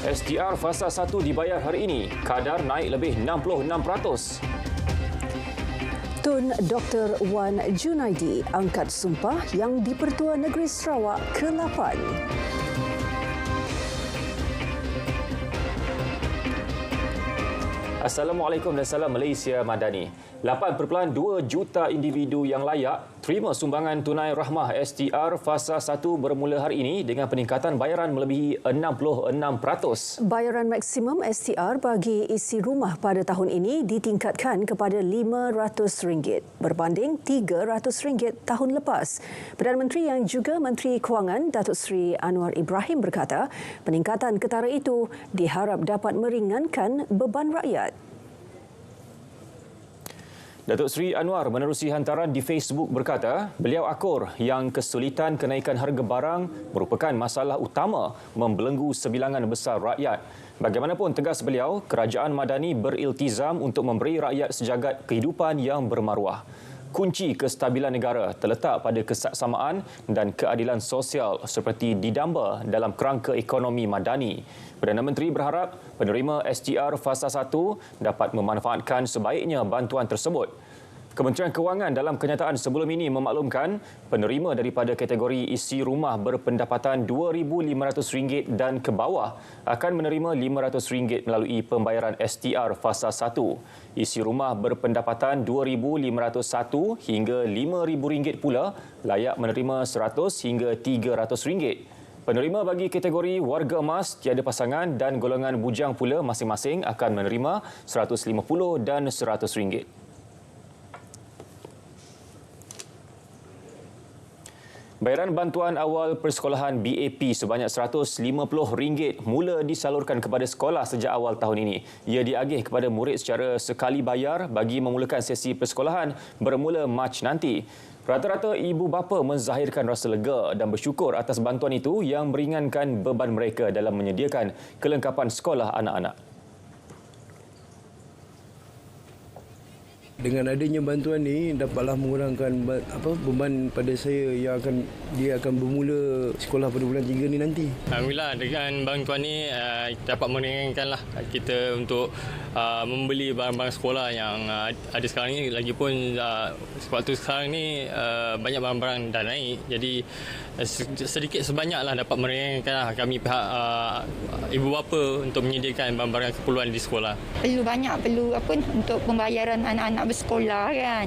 STR fasa 1 dibayar hari ini. Kadar naik lebih 66%. Tun Dr. Wan Junaidi angkat sumpah yang di-Pertua Negeri Sarawak ke-8. Assalamualaikum dan salam Malaysia Madani. 8.2 juta individu yang layak terima sumbangan tunai rahmah STR fasa 1 bermula hari ini dengan peningkatan bayaran melebihi 66%. Bayaran maksimum STR bagi isi rumah pada tahun ini ditingkatkan kepada RM500 berbanding RM300 tahun lepas. Perdana Menteri yang juga Menteri Kewangan Datuk Seri Anwar Ibrahim berkata, peningkatan ketara itu diharap dapat meringankan beban rakyat. Datuk Seri Anwar menerusi hantaran di Facebook berkata, beliau akur yang kesulitan kenaikan harga barang merupakan masalah utama membelenggu sebilangan besar rakyat. Bagaimanapun tegas beliau, kerajaan Madani beriltizam untuk memberi rakyat sejagat kehidupan yang bermaruah. Kunci kestabilan negara terletak pada kesaksamaan dan keadilan sosial seperti didamba dalam kerangka ekonomi madani. Perdana Menteri berharap penerima STR fasa 1 dapat memanfaatkan sebaiknya bantuan tersebut. Kementerian Kewangan dalam kenyataan sebelum ini memaklumkan penerima daripada kategori isi rumah berpendapatan RM2,500 dan ke bawah akan menerima RM500 melalui pembayaran STR fasa 1. Isi rumah berpendapatan RM2,501 hingga RM5,000 pula layak menerima RM100 hingga RM300. Penerima bagi kategori warga emas, tiada pasangan dan golongan bujang pula masing-masing akan menerima RM150 dan RM100. Bayaran bantuan awal persekolahan BAP sebanyak RM150 mula disalurkan kepada sekolah sejak awal tahun ini. Ia diagih kepada murid secara sekali bayar bagi memulakan sesi persekolahan bermula Mac nanti. Rata-rata ibu bapa menzahirkan rasa lega dan bersyukur atas bantuan itu yang meringankan beban mereka dalam menyediakan kelengkapan sekolah anak-anak. Dengan adanya bantuan ni dapatlah mengurangkan beban pada saya yang dia akan bermula sekolah pada bulan 3 ni nanti. Alhamdulillah dengan bantuan ni dapat meringankanlah kita untuk membeli barang-barang sekolah yang ada sekarang ni. Lagipun waktu sekarang ni banyak barang-barang dah naik, jadi sedikit sebanyaklah dapat meringankanlah kami pihak ibu bapa untuk menyediakan barang-barang keperluan di sekolah. Perlu untuk pembayaran anak-anak bersekolah kan.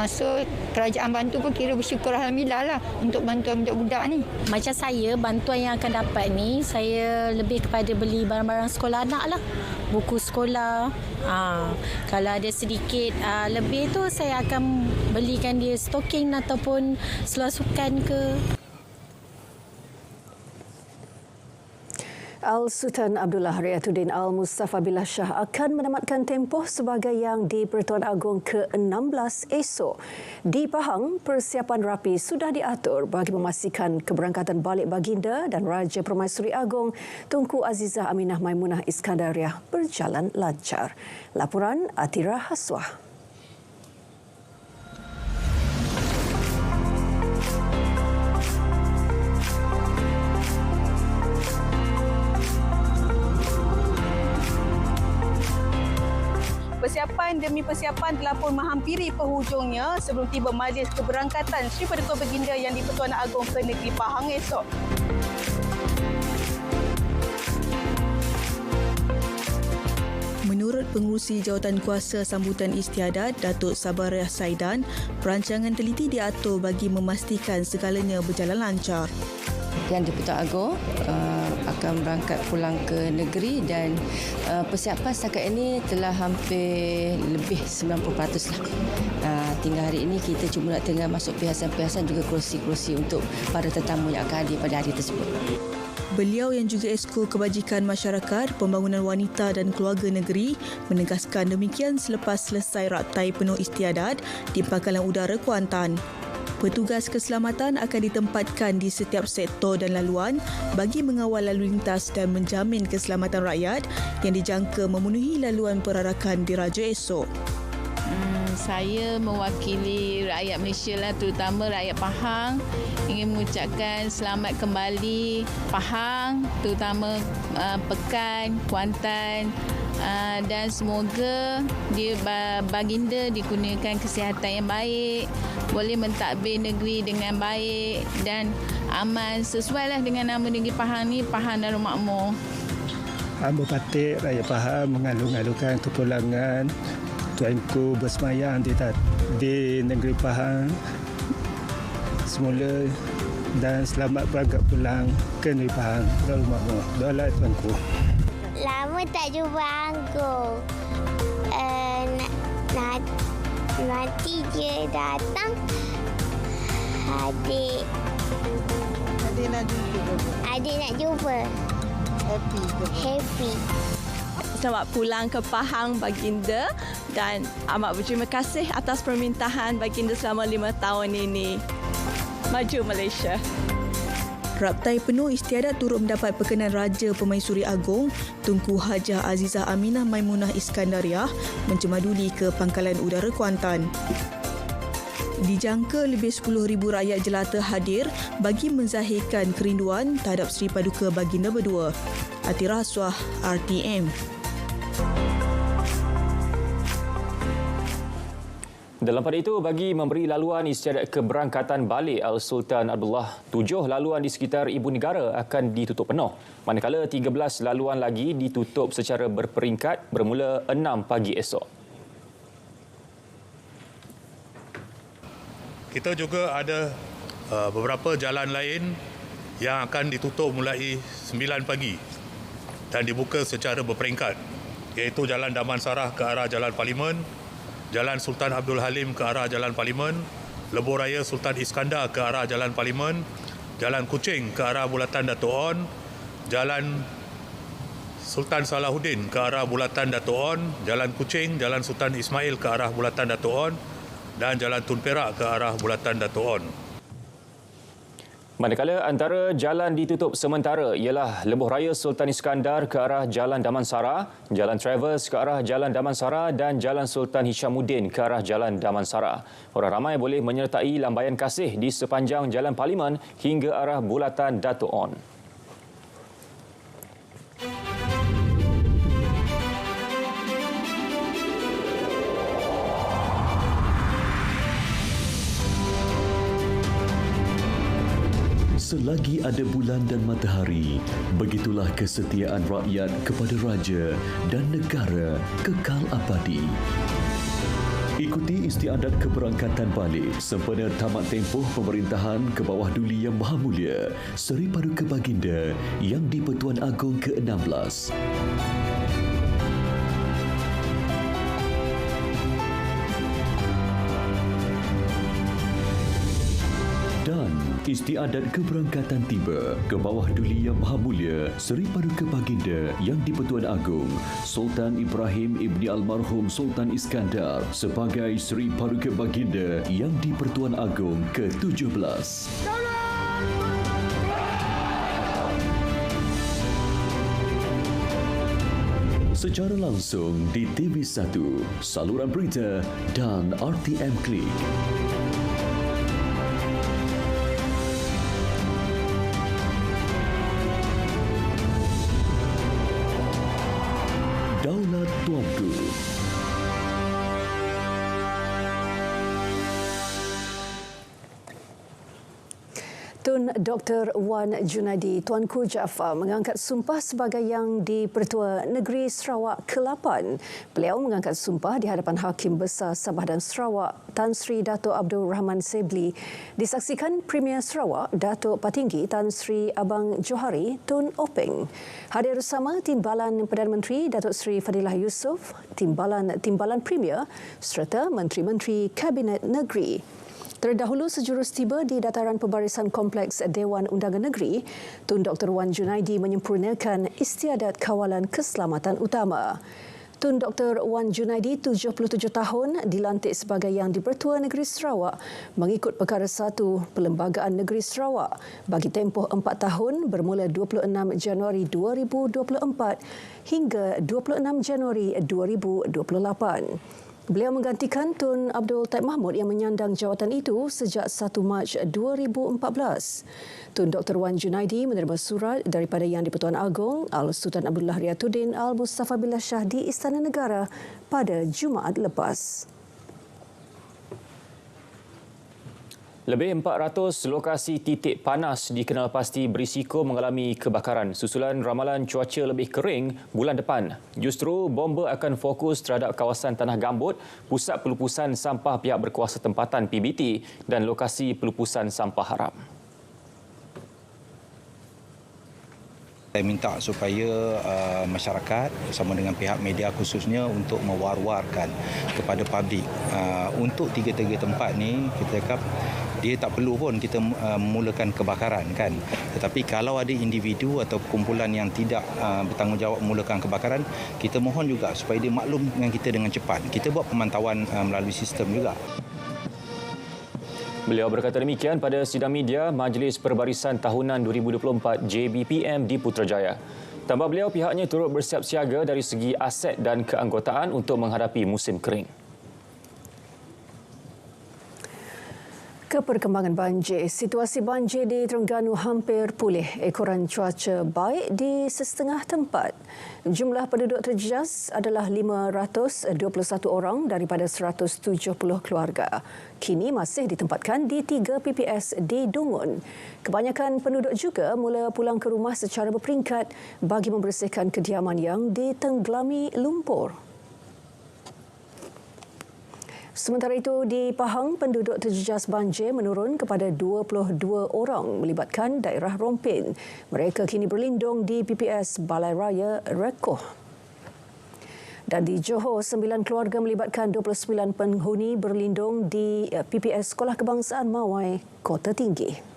So kerajaan bantu pun kira bersyukur alhamdulillah lah untuk bantuan budak-budak ni. Macam saya, bantuan yang akan dapat ni saya lebih kepada beli barang-barang sekolah anak lah. Buku sekolah. Kalau ada sedikit lebih tu saya akan belikan dia stoking ataupun seluar sukan ke. Al-Sultan Abdullah Riayatuddin Al-Mustafa Billah Shah akan menamatkan tempoh sebagai Yang di-Pertuan Agong ke-16 esok. Di Pahang, persiapan rapi sudah diatur bagi memastikan keberangkatan balik baginda dan Raja Permaisuri Agong Tunku Azizah Aminah Maimunah Iskandariah berjalan lancar. Laporan Atira Haswah. Persiapan demi persiapan telah pun menghampiri penghujungnya sebelum tiba majlis keberangkatan Sri Paduka Baginda Yang di-Pertuan Agong ke negeri Pahang esok. Menurut Pengerusi Jawatan Kuasa Sambutan Istiadat Datuk Sabariah Saidan, perancangan teliti diatur bagi memastikan segalanya berjalan lancar. Yang di-Pertuan Agong akan berangkat pulang ke negeri dan persiapan setakat ini telah hampir lebih 90% lah. Tinggal hari ini kita cuma nak tinggal masuk perhiasan-perhiasan juga kerusi-kerusi untuk para tetamu yang akan hadir pada hari tersebut. Beliau yang juga Esko Kebajikan Masyarakat, Pembangunan Wanita dan Keluarga Negeri menegaskan demikian selepas selesai raktai penuh istiadat di Pangkalan Udara Kuantan. Petugas keselamatan akan ditempatkan di setiap sektor dan laluan bagi mengawal lalu lintas dan menjamin keselamatan rakyat yang dijangka memenuhi laluan perarakan diraja esok. Saya mewakili rakyat Malaysia lah, terutama rakyat Pahang, ingin mengucapkan selamat kembali Pahang, terutama Pekan, Kuantan, dan semoga baginda dikurniakan kesihatan yang baik, boleh mentadbir negeri dengan baik dan aman, sesuai lah dengan nama negeri Pahang ni, Pahang Darul Makmur. Hamba Patik rakyat Pahang mengalu-alukan kepulangan Tuanku bersemayam di negeri Pahang semula dan selamat berangkat pulang ke negeri Pahang Darul Makmur. Doalah Tuanku. Lama tak jumpa Angku. Nanti dia datang. Adik nak jumpa. Happy. Selamat pulang ke Pahang baginda dan amat berterima kasih atas permintaan baginda selama 5 tahun ini. Maju Malaysia. Raptai penuh istiadat turut mendapat perkenan Raja Pemaisuri Agong Tunku Hajah Azizah Aminah Maimunah Iskandariah mencemaduli ke Pangkalan Udara Kuantan. Dijangka lebih 10,000 rakyat jelata hadir bagi menzahirkan kerinduan terhadap Seri Paduka Baginda berdua. Atira Aswah, RTM. Dalam pada itu, bagi memberi laluan istiadat keberangkatan balik Al-Sultan Abdullah, 7 laluan di sekitar Ibu Negara akan ditutup penuh. Manakala 13 laluan lagi ditutup secara berperingkat bermula 6 pagi esok. Kita juga ada beberapa jalan lain yang akan ditutup mulai 9 pagi dan dibuka secara berperingkat, iaitu Jalan Damansara ke arah Jalan Parlimen, Jalan Sultan Abdul Halim ke arah Jalan Parlimen, Lebuh Raya Sultan Iskandar ke arah Jalan Parlimen, Jalan Kuching ke arah Bulatan Dato' On, Jalan Sultan Salahuddin ke arah Bulatan Dato' On, Jalan Kuching, Jalan Sultan Ismail ke arah Bulatan Dato' On dan Jalan Tun Perak ke arah Bulatan Dato' On. Manakala antara jalan ditutup sementara ialah Lebuh Raya Sultan Iskandar ke arah Jalan Damansara, Jalan Travers ke arah Jalan Damansara dan Jalan Sultan Hishamuddin ke arah Jalan Damansara. Orang ramai boleh menyertai lambaian kasih di sepanjang Jalan Parlimen hingga arah Bulatan Dato' On. Selagi ada bulan dan matahari, begitulah kesetiaan rakyat kepada raja dan negara kekal abadi. Ikuti istiadat keberangkatan balik sempena tamat tempoh pemerintahan ke bawah Duli Yang Maha Mulia Seri Paduka Baginda Yang di-Pertuan Agong ke-16. Dan istiadat keberangkatan tiba ke bawah Duli Yang Maha Mulia Seri Paduka Baginda Yang di-Pertuan Agong Sultan Ibrahim Ibni Almarhum Sultan Iskandar sebagai Seri Paduka Baginda Yang di-Pertuan Agong ke-17. Secara langsung di TV1, saluran berita dan RTM Klik. Daulat Tuanku. Tun Dr. Wan Junaidi Tuanku Jaafar mengangkat sumpah sebagai Yang di-Pertua Negeri Sarawak ke-8. Beliau mengangkat sumpah di hadapan Hakim Besar Sabah dan Sarawak Tan Sri Dato' Abdul Rahman Sebli. Disaksikan Premier Sarawak Datuk Patinggi Tan Sri Abang Johari Tun Openg. Hadir bersama Timbalan Perdana Menteri Datuk Seri Fadilah Yusof, Timbalan Premier serta Menteri-Menteri Kabinet Negeri. Terdahulu sejurus tiba di dataran pembarisan Kompleks Dewan Undangan Negeri, Tun Dr. Wan Junaidi menyempurnakan istiadat kawalan keselamatan utama. Tun Dr. Wan Junaidi, 77 tahun, dilantik sebagai Yang di-Pertua Negeri Sarawak mengikut Perkara 1 Perlembagaan Negeri Sarawak bagi tempoh 4 tahun bermula 26 Januari 2024 hingga 26 Januari 2028. Beliau menggantikan Tun Abdul Taib Mahmud yang menyandang jawatan itu sejak 1 Mac 2014. Tun Dr. Wan Junaidi menerima surat daripada Yang di-Pertuan Agong Al-Sultan Abdullah Riyatuddin Al-Mustafa Billah Shah di Istana Negara pada Jumaat lepas. Lebih 400 lokasi titik panas dikenal pasti berisiko mengalami kebakaran susulan ramalan cuaca lebih kering bulan depan. Justru bomba akan fokus terhadap kawasan Tanah Gambut, pusat pelupusan sampah pihak berkuasa tempatan PBT dan lokasi pelupusan sampah haram. Saya minta supaya masyarakat bersama dengan pihak media khususnya untuk mewar-warkan kepada publik untuk tiga-tiga tempat ni kita cakap dia tak perlu pun kita memulakan kebakaran kan, tetapi kalau ada individu atau kumpulan yang tidak bertanggungjawab memulakan kebakaran, kita mohon juga supaya dia maklum dengan kita dengan cepat. Kita buat pemantauan melalui sistem juga. Beliau berkata demikian pada sidang media Majlis Perbarisan Tahunan 2024 JBPM di Putrajaya. Tambah beliau, pihaknya turut bersiap siaga dari segi aset dan keanggotaan untuk menghadapi musim kering. Keperkembangan banjir. Situasi banjir di Terengganu hampir pulih ekoran cuaca baik di setengah tempat. Jumlah penduduk terjejas adalah 521 orang daripada 170 keluarga. Kini masih ditempatkan di 3 PPS di Dungun. Kebanyakan penduduk juga mula pulang ke rumah secara berperingkat bagi membersihkan kediaman yang ditenggelami lumpur. Sementara itu, di Pahang, penduduk terjejas banjir menurun kepada 22 orang melibatkan daerah Rompin. Mereka kini berlindung di PPS Balai Raya Rekoh. Dan di Johor, 9 keluarga melibatkan 29 penghuni berlindung di PPS Sekolah Kebangsaan Mawai, Kota Tinggi.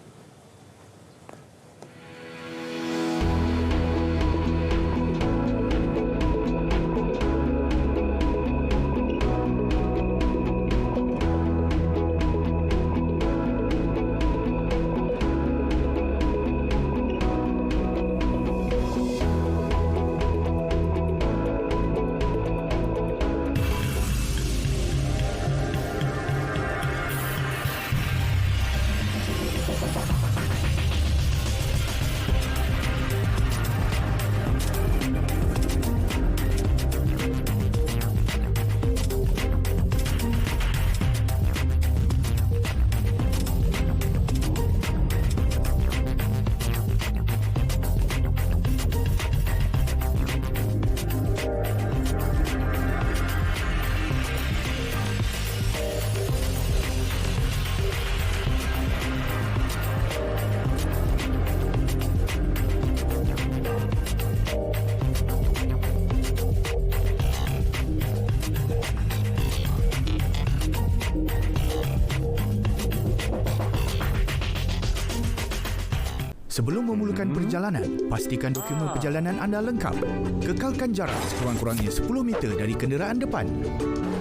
Sebelum memulakan perjalanan, pastikan dokumen perjalanan anda lengkap. Kekalkan jarak sekurang-kurangnya 10 meter dari kenderaan depan.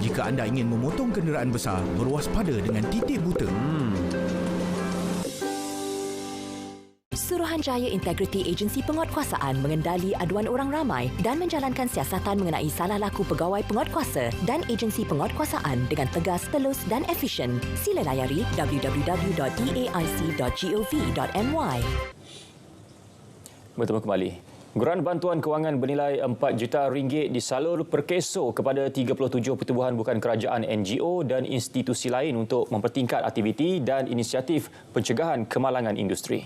Jika anda ingin memotong kenderaan besar, berwaspada dengan titik buta. Suruhanjaya Integriti Agensi Penguatkuasaan mengendali aduan orang ramai dan menjalankan siasatan mengenai salah laku pegawai penguatkuasa dan agensi penguatkuasaan dengan tegas, telus dan efisien. Sila layari www.eaic.gov.my. Bertemu kembali. Geran bantuan kewangan bernilai RM4 juta disalur perkeso kepada 37 pertubuhan bukan kerajaan NGO dan institusi lain untuk mempertingkat aktiviti dan inisiatif pencegahan kemalangan industri.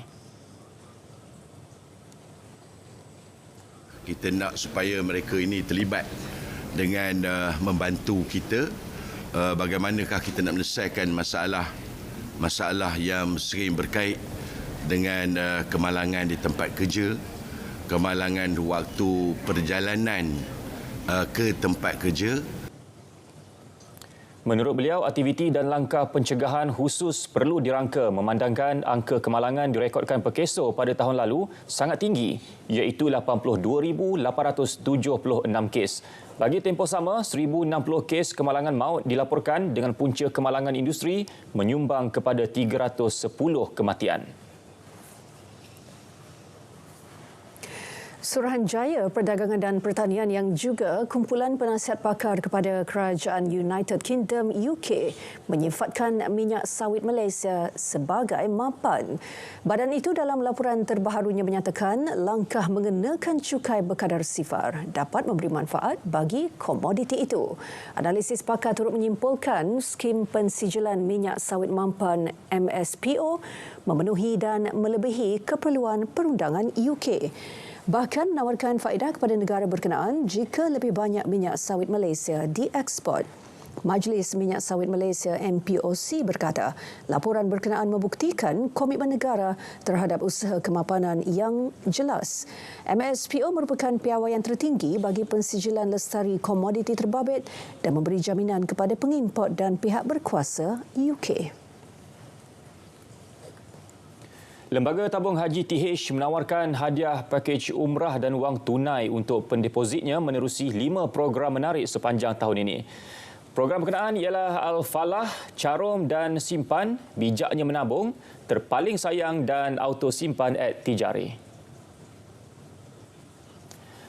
Kita nak supaya mereka ini terlibat dengan membantu kita bagaimanakah kita nak menyelesaikan masalah yang sering berkait dengan kemalangan di tempat kerja, kemalangan waktu perjalanan ke tempat kerja. Menurut beliau, aktiviti dan langkah pencegahan khusus perlu dirangka memandangkan angka kemalangan direkodkan perkeso pada tahun lalu sangat tinggi, iaitu 82,876 kes. Bagi tempoh sama, 1,060 kes kemalangan maut dilaporkan dengan punca kemalangan industri menyumbang kepada 310 kematian. Suruhanjaya Perdagangan dan Pertanian yang juga kumpulan penasihat pakar kepada Kerajaan United Kingdom UK menyifatkan minyak sawit Malaysia sebagai mapan. Badan itu dalam laporan terbaharunya menyatakan langkah mengenakan cukai berkadar sifar dapat memberi manfaat bagi komoditi itu. Analisis pakar turut menyimpulkan skim pensijilan minyak sawit mapan MSPO memenuhi dan melebihi keperluan perundangan UK. Bahkan menawarkan faedah kepada negara berkenaan jika lebih banyak minyak sawit Malaysia dieksport. Majlis Minyak Sawit Malaysia MPOC berkata, laporan berkenaan membuktikan komitmen negara terhadap usaha kemapanan yang jelas. MSPO merupakan piawaian tertinggi bagi pensijilan lestari komoditi terbabit dan memberi jaminan kepada pengimport dan pihak berkuasa UK. Lembaga Tabung Haji TH menawarkan hadiah pakej umrah dan wang tunai untuk pendepositnya menerusi 5 program menarik sepanjang tahun ini. Program berkenaan ialah Al-Falah, Carom dan Simpan, Bijaknya Menabung, Terpaling Sayang dan Auto Simpan @Tijari.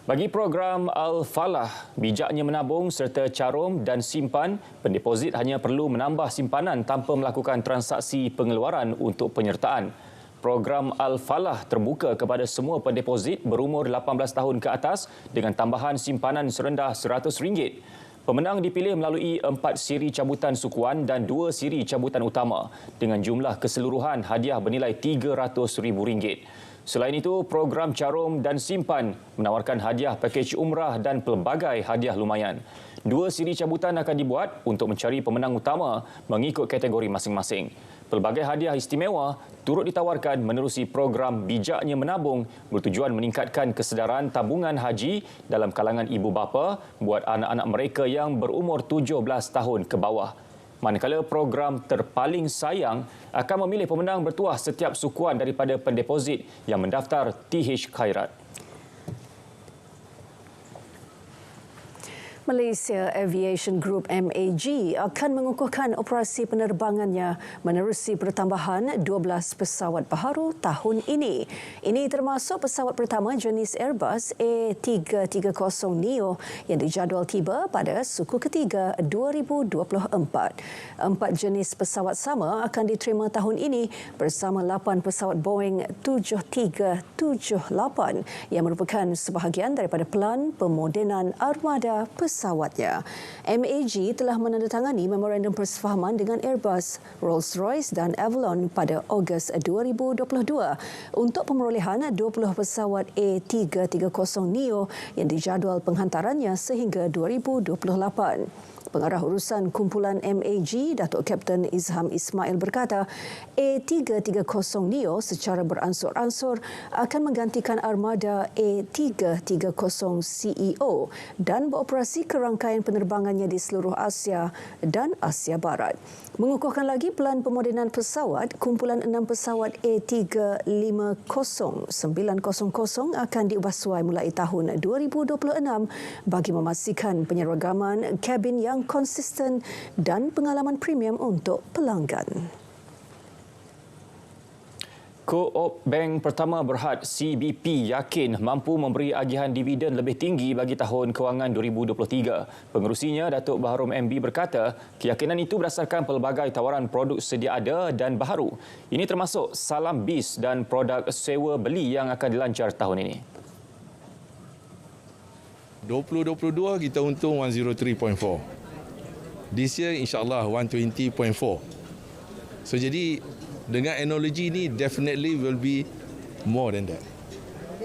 Bagi program Al-Falah, Bijaknya Menabung serta Carom dan Simpan, pendeposit hanya perlu menambah simpanan tanpa melakukan transaksi pengeluaran untuk penyertaan. Program Al-Falah terbuka kepada semua pendeposit berumur 18 tahun ke atas dengan tambahan simpanan serendah RM100. Pemenang dipilih melalui 4 siri cabutan sukuan dan 2 siri cabutan utama dengan jumlah keseluruhan hadiah bernilai RM300,000. Selain itu, program Carom dan Simpan menawarkan hadiah pakej umrah dan pelbagai hadiah lumayan. 2 siri cabutan akan dibuat untuk mencari pemenang utama mengikut kategori masing-masing. Pelbagai hadiah istimewa turut ditawarkan menerusi program Bijaknya Menabung bertujuan meningkatkan kesedaran tabungan haji dalam kalangan ibu bapa buat anak-anak mereka yang berumur 17 tahun ke bawah. Manakala program Terpaling Sayang akan memilih pemenang bertuah setiap sukuan daripada pendeposit yang mendaftar TH Khairat. Malaysia Aviation Group MAG akan mengukuhkan operasi penerbangannya menerusi pertambahan 12 pesawat baharu tahun ini. Ini termasuk pesawat pertama jenis Airbus A330neo yang dijadual tiba pada suku ketiga 2024. 4 jenis pesawat sama akan diterima tahun ini bersama 8 pesawat Boeing 7378 yang merupakan sebahagian daripada pelan pemodenan armada pesawatnya. MAG telah menandatangani memorandum persefahaman dengan Airbus, Rolls-Royce dan Avalon pada Ogos 2022 untuk pemerolehan 20 pesawat A330neo yang dijadual penghantarannya sehingga 2028. Pengarah urusan kumpulan MAG, Datuk Kapten Izham Ismail berkata, A330neo secara beransur-ansur akan menggantikan armada A330CEO dan beroperasi ke rangkaian penerbangannya di seluruh Asia dan Asia Barat. Mengukuhkan lagi pelan pemodenan pesawat, kumpulan 6 pesawat A350-900 akan diubah suai mulai tahun 2026 bagi memastikan penyeragaman kabin yang konsisten dan pengalaman premium untuk pelanggan. Co-op Bank Pertama Berhad CBP yakin mampu memberi agihan dividen lebih tinggi bagi tahun kewangan 2023. Pengerusinya Datuk Baharom MB berkata, keyakinan itu berdasarkan pelbagai tawaran produk sedia ada dan baharu. Ini termasuk Salam Bis dan produk sewa beli yang akan dilancar tahun ini. 2022 kita untung 103.4. This year insyaAllah 120.4. So jadi dengan analogi ni definitely will be more than that.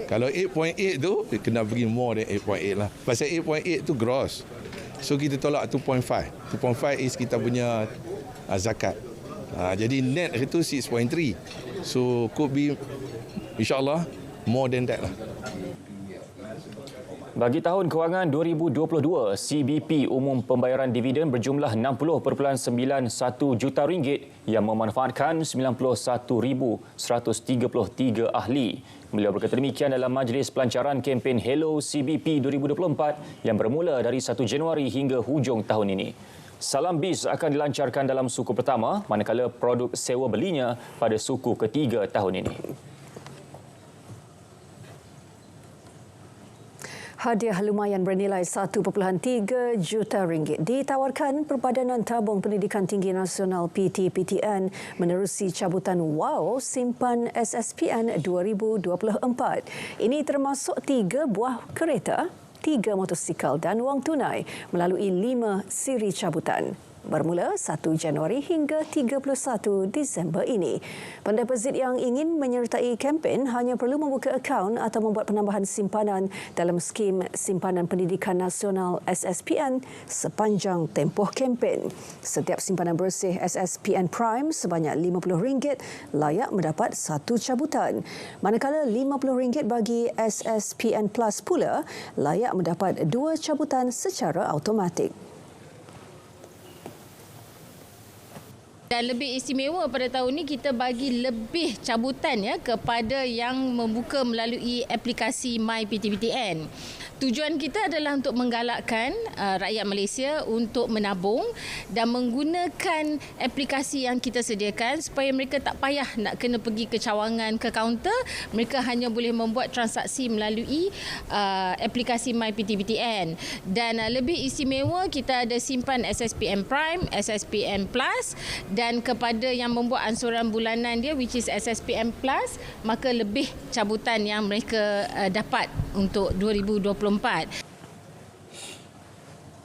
Kalau 8.8 tu kena bagi more than 8.8 lah. Pasal 8.8 tu gross. So kita tolak 2.5. 2.5 is kita punya zakat. Jadi net itu 6.3. So could be insyaAllah more than that lah. Bagi tahun kewangan 2022, CBP umum pembayaran dividen berjumlah 60.91 juta ringgit yang memanfaatkan 91,133 ahli. Beliau berkata demikian dalam majlis pelancaran kempen Hello CBP 2024 yang bermula dari 1 Januari hingga hujung tahun ini. Salam Bis akan dilancarkan dalam suku pertama, manakala produk sewa belinya pada suku ketiga tahun ini. Hadiah lumayan bernilai 1.3 juta ringgit ditawarkan Perbadanan Tabung Pendidikan Tinggi Nasional PTPTN menerusi cabutan WOW Simpan SSPN 2024. Ini termasuk 3 buah kereta, 3 motosikal dan wang tunai melalui 5 siri cabutan. Bermula 1 Januari hingga 31 Disember ini. Pendeposit yang ingin menyertai kempen hanya perlu membuka akaun atau membuat penambahan simpanan dalam skim Simpanan Pendidikan Nasional SSPN sepanjang tempoh kempen. Setiap simpanan bersih SSPN Prime sebanyak RM50 layak mendapat 1 cabutan. Manakala RM50 bagi SSPN Plus pula layak mendapat 2 cabutan secara automatik. Dan lebih istimewa pada tahun ini kita bagi lebih cabutan ya kepada yang membuka melalui aplikasi MyPTPTN. Tujuan kita adalah untuk menggalakkan rakyat Malaysia untuk menabung dan menggunakan aplikasi yang kita sediakan supaya mereka tak payah nak kena pergi ke cawangan, ke kaunter. Mereka hanya boleh membuat transaksi melalui aplikasi MyPTPTN. Dan lebih istimewa kita ada simpan SSPN Prime, SSPN Plus dan kepada yang membuat ansuran bulanan dia which is SSPN Plus, maka lebih cabutan yang mereka dapat untuk 2024.